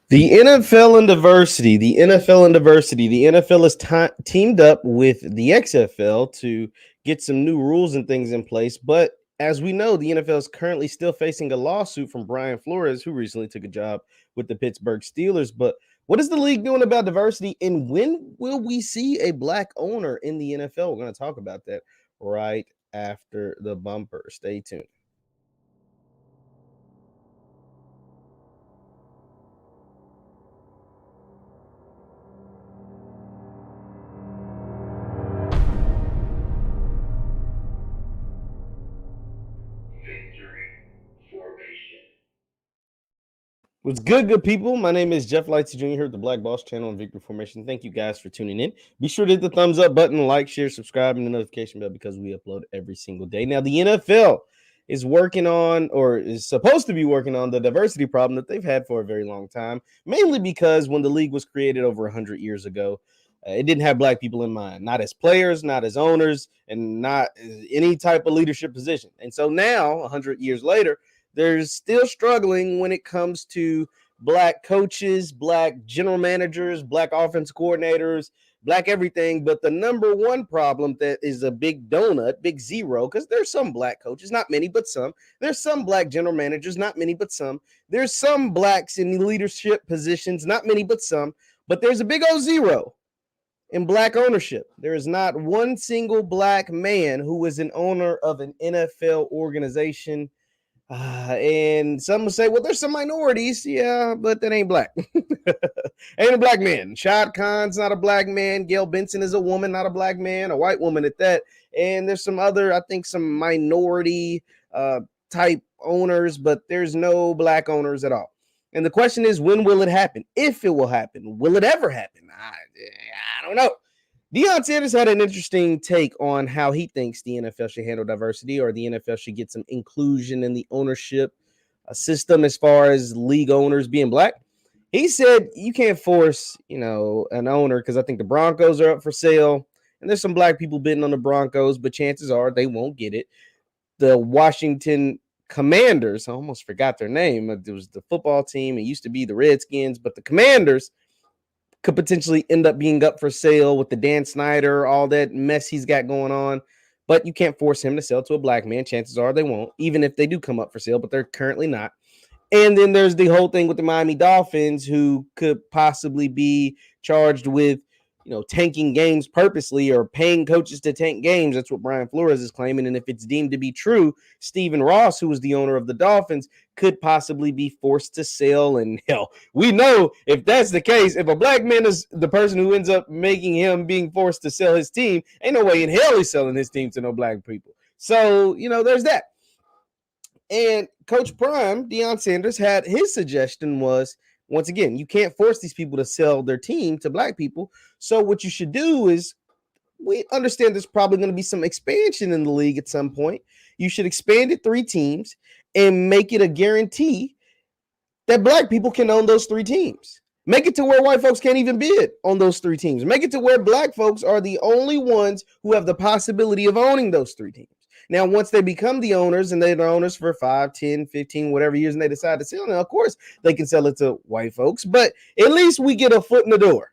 The NFL and diversity, the NFL and diversity. The NFL is teamed up with the XFL to get some new rules and things in place. But as we know, the NFL is currently still facing a lawsuit from Brian Flores, who recently took a job with the Pittsburgh Steelers. But what is the league doing about diversity? And when will we see a black owner in the NFL? We're going to talk about that right after the bumper. Stay tuned. What's good people? My name is JeffLightsyJr here at the Black Boss channel on Victory Formation. Thank you guys for tuning in. Be sure to hit the thumbs up button, like, share, subscribe, and the notification bell because we upload every single day. Now, the NFL is working on, or is supposed to be working on, the diversity problem that they've had for a very long time, mainly because when the league was created over 100 years ago, it didn't have black people in mind, not as players, not as owners, and not any type of leadership position. And so now, 100 years later, they're still struggling when it comes to black coaches, black general managers, black offense coordinators, black everything. But the number one problem that is a big donut, big zero, because there's some black coaches, not many, but some. There's some black general managers, not many, but some. There's some blacks in leadership positions, not many, but some. But there's a big old zero in black ownership. There is not one single black man who is an owner of an NFL organization. And some will say, well, there's some minorities. Yeah, but that ain't black. Ain't a black man. Shad Khan's not a black man. Gail Benson is a woman, not a black man, a white woman at that. And there's some other, I think, some minority type owners, but there's no black owners at all. And the question is, when will it happen? If it will happen. Will it ever happen? I don't know. Deion Sanders had an interesting take on how he thinks the NFL should handle diversity, or the NFL should get some inclusion in the ownership system as far as league owners being black. He said you can't force, an owner, because I think the Broncos are up for sale, and there's some black people bidding on the Broncos, but chances are they won't get it. The Washington Commanders, I almost forgot their name. It was the football team. It used to be the Redskins, but the Commanders could potentially end up being up for sale with the Dan Snyder, all that mess he's got going on. But you can't force him to sell to a black man. Chances are they won't, even if they do come up for sale, but they're currently not. And then there's the whole thing with the Miami Dolphins, who could possibly be charged with, tanking games purposely or paying coaches to tank games. That's what Brian Flores is claiming. And if it's deemed to be true, Stephen Ross, who was the owner of the Dolphins, could possibly be forced to sell. And hell, we know if that's the case, if a black man is the person who ends up making him being forced to sell his team, ain't no way in hell he's selling his team to no black people. So, there's that. And Coach Prime, Deion Sanders, had his suggestion was, once again, you can't force these people to sell their team to black people. So what you should do is, we understand there's probably going to be some expansion in the league at some point. You should expand it 3 teams and make it a guarantee that black people can own those 3 teams. Make it to where white folks can't even bid on those 3 teams. Make it to where black folks are the only ones who have the possibility of owning those 3 teams. Now, once they become the owners and they're the owners for 5, 10, 15, whatever years, and they decide to sell, now, of course, they can sell it to white folks, but at least we get a foot in the door.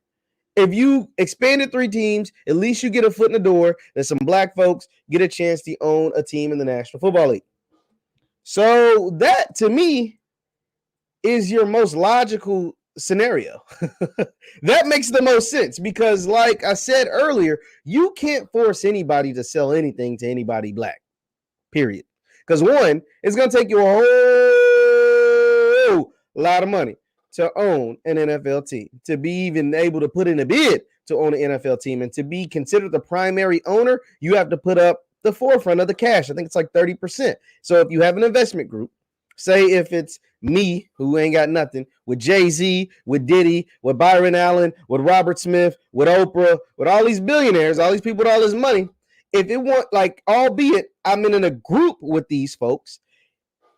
If you expanded 3 teams, at least you get a foot in the door that some black folks get a chance to own a team in the National Football League. So that, to me, is your most logical scenario. That makes the most sense because, like I said earlier, you can't force anybody to sell anything to anybody black, period. Because one, it's going to take you a whole lot of money to own an NFL team, to be even able to put in a bid to own an NFL team, and to be considered the primary owner, you have to put up the forefront of the cash. I think it's like 30%. So if you have an investment group, say if it's me, who ain't got nothing, with Jay-Z, with Diddy, with Byron Allen, with Robert Smith, with Oprah, with all these billionaires, all these people with all this money, if it want, like, albeit I'm in a group with these folks,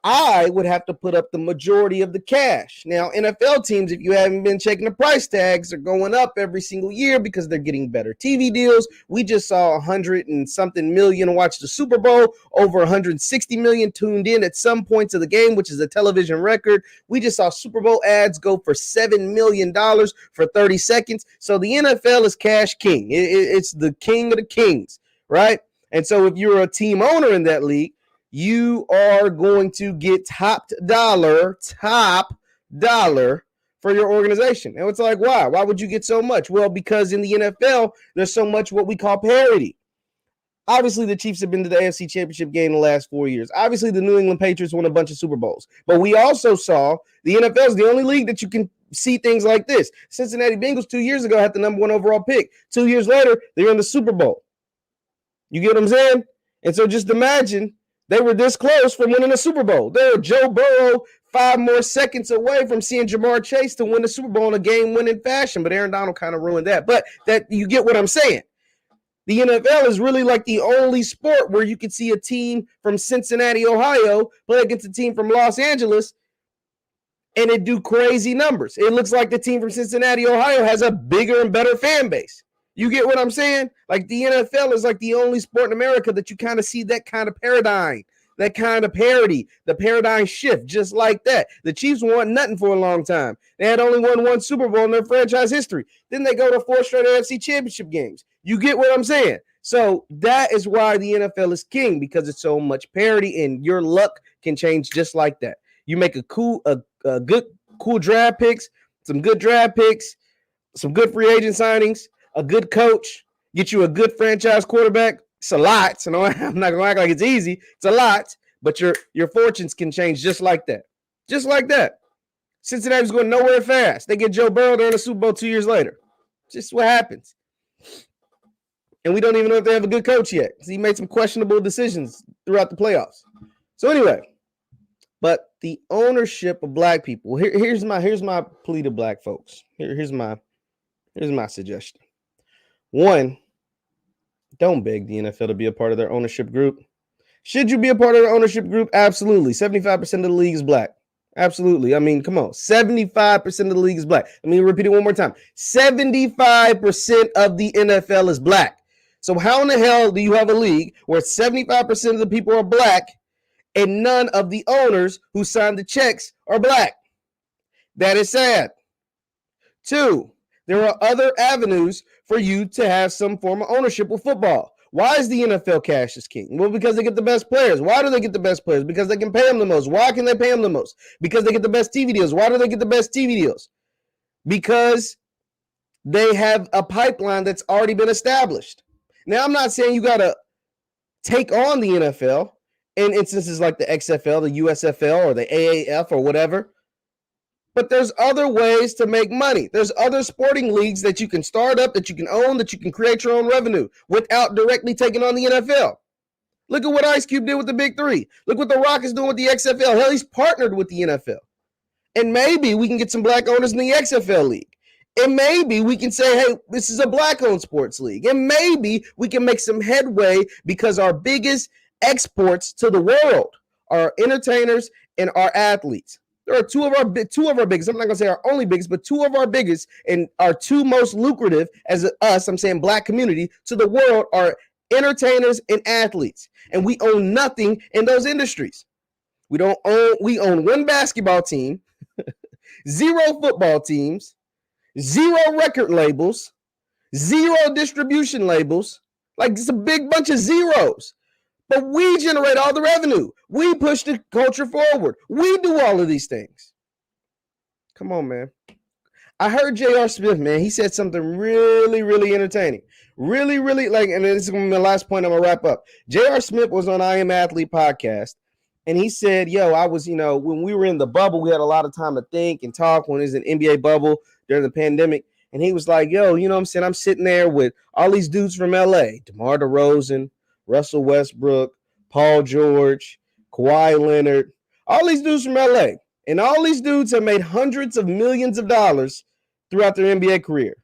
I would have to put up the majority of the cash. Now, NFL teams, if you haven't been checking the price tags, are going up every single year because they're getting better TV deals. We just saw 100 and something million watch the Super Bowl, over 160 million tuned in at some points of the game, which is a television record. We just saw Super Bowl ads go for $7 million for 30 seconds. So the NFL is cash king. It's the king of the kings, right? And so if you're a team owner in that league, you are going to get top dollar for your organization. And it's like, why? Why would you get so much? Well, because in the NFL, there's so much what we call parity. Obviously, the Chiefs have been to the AFC Championship game the last 4 years. Obviously, the New England Patriots won a bunch of Super Bowls. But we also saw the NFL is the only league that you can see things like this. Cincinnati Bengals 2 years ago had the number 1 overall pick. 2 years later, they're in the Super Bowl. You get what I'm saying? And so just imagine they were this close from winning a Super Bowl. They were Joe Burrow 5 more seconds away from seeing Jamar Chase to win the Super Bowl in a game-winning fashion. But Aaron Donald kind of ruined that. But that you get what I'm saying. The NFL is really like the only sport where you can see a team from Cincinnati, Ohio, play against a team from Los Angeles, and it do crazy numbers. It looks like the team from Cincinnati, Ohio has a bigger and better fan base. You get what I'm saying? Like the NFL is like the only sport in America that you kind of see that kind of paradigm, that kind of parity, the paradigm shift, just like that. The Chiefs won nothing for a long time. They had only won 1 Super Bowl in their franchise history. Then they go to 4 straight AFC Championship games. You get what I'm saying? So that is why the NFL is king, because it's so much parity, and your luck can change just like that. You make a good draft picks, some good draft picks, some good free agent signings, a good coach, get you a good franchise quarterback. It's a lot. So I'm not gonna act like it's easy. It's a lot, but your fortunes can change just like that. Just like that. Cincinnati's going nowhere fast. They get Joe Burrow, they're in the Super Bowl 2 years later. Just what happens. And we don't even know if they have a good coach yet. He made some questionable decisions throughout the playoffs. So anyway, but the ownership of black people. Here's my plea to black folks. Here's my suggestion. 1, don't beg the NFL to be a part of their ownership group. Should you be a part of their ownership group? Absolutely. 75% of the league is black. Absolutely. I mean, come on. 75% of the league is black. Let me repeat it one more time. 75% of the NFL is black. So how in the hell do you have a league where 75% of the people are black and none of the owners who signed the checks are black? That is sad. 2, there are other avenues for you to have some form of ownership with football. Why is the NFL cash is king? Well, because they get the best players. Why do they get the best players? Because they can pay them the most. Why can they pay them the most? Because they get the best TV deals. Why do they get the best TV deals? Because they have a pipeline that's already been established. Now, I'm not saying you got to take on the NFL in instances like the XFL, the USFL, or the AAF, or whatever. But there's other ways to make money. There's other sporting leagues that you can start up, that you can own, that you can create your own revenue without directly taking on the NFL. Look at what Ice Cube did with the Big Three. Look what The Rock is doing with the XFL. Hell, he's partnered with the NFL. And maybe we can get some black owners in the XFL league. And maybe we can say, hey, this is a black-owned sports league. And maybe we can make some headway because our biggest exports to the world are entertainers and our athletes. There are two of our biggest. I'm not gonna say our only biggest, but 2 of our biggest and our 2 most lucrative as us. I'm saying black community to the world are entertainers and athletes, and we own nothing in those industries. We own 1 basketball team, 0 football teams, 0 record labels, 0 distribution labels. Like it's a big bunch of zeros. But we generate all the revenue. We push the culture forward. We do all of these things. Come on, man. I heard J.R. Smith, man. He said something really, really entertaining. Really, really, and this is going to be my last point. I'm going to wrap up. J.R. Smith was on I Am Athlete podcast, and he said, I was, when we were in the bubble, we had a lot of time to think and talk when it was an NBA bubble during the pandemic. And he was like, you know what I'm saying? I'm sitting there with all these dudes from L.A., DeMar DeRozan, Russell Westbrook, Paul George, Kawhi Leonard, all these dudes from LA. And all these dudes have made hundreds of millions of dollars throughout their NBA career.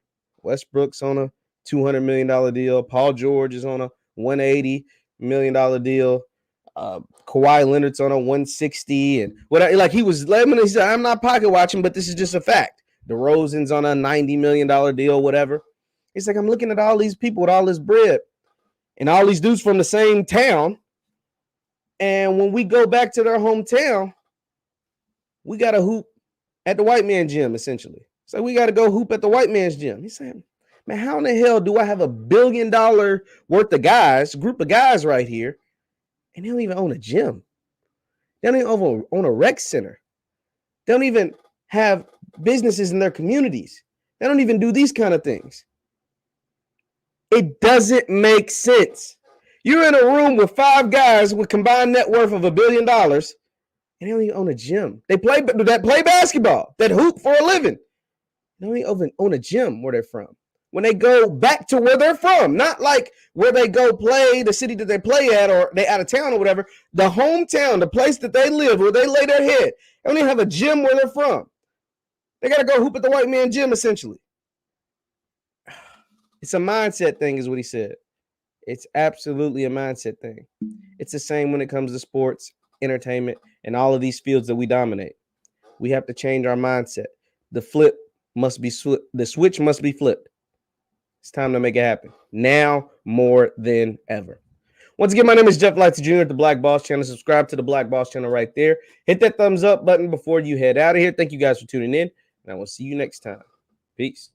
Westbrook's on a $200 million deal. Paul George is on a $180 million deal. Kawhi Leonard's on a 160 and what like he said, I'm not pocket watching, but this is just a fact. DeRozan's on a $90 million deal, whatever. He's like, I'm looking at all these people with all this bread and all these dudes from the same town. And when we go back to their hometown, we got to hoop at the white man gym, essentially. So we got to go hoop at the white man's gym. He said, man, how in the hell do I have $1 billion worth of guys, group of guys right here, and they don't even own a gym? They don't even own a rec center. They don't even have businesses in their communities. They don't even do these kind of things. It doesn't make sense. You're in a room with 5 guys with combined net worth of $1 billion, and they don't even own a gym. They play basketball, that hoop for a living. They don't even own a gym where they're from. When they go back to where they're from, not like where they go play, the city that they play at, or they out of town or whatever, the hometown, the place that they live, where they lay their head. They don't even have a gym where they're from. They got to go hoop at the white man gym, essentially. It's a mindset thing, is what he said. It's absolutely a mindset thing. It's the same when it comes to sports, entertainment, and all of these fields that we dominate. We have to change our mindset. The switch must be flipped. It's time to make it happen. Now more than ever. Once again, my name is JeffLightsyJr at the Black Boss Channel. Subscribe to the Black Boss Channel right there. Hit that thumbs up button before you head out of here. Thank you guys for tuning in, and I will see you next time. Peace.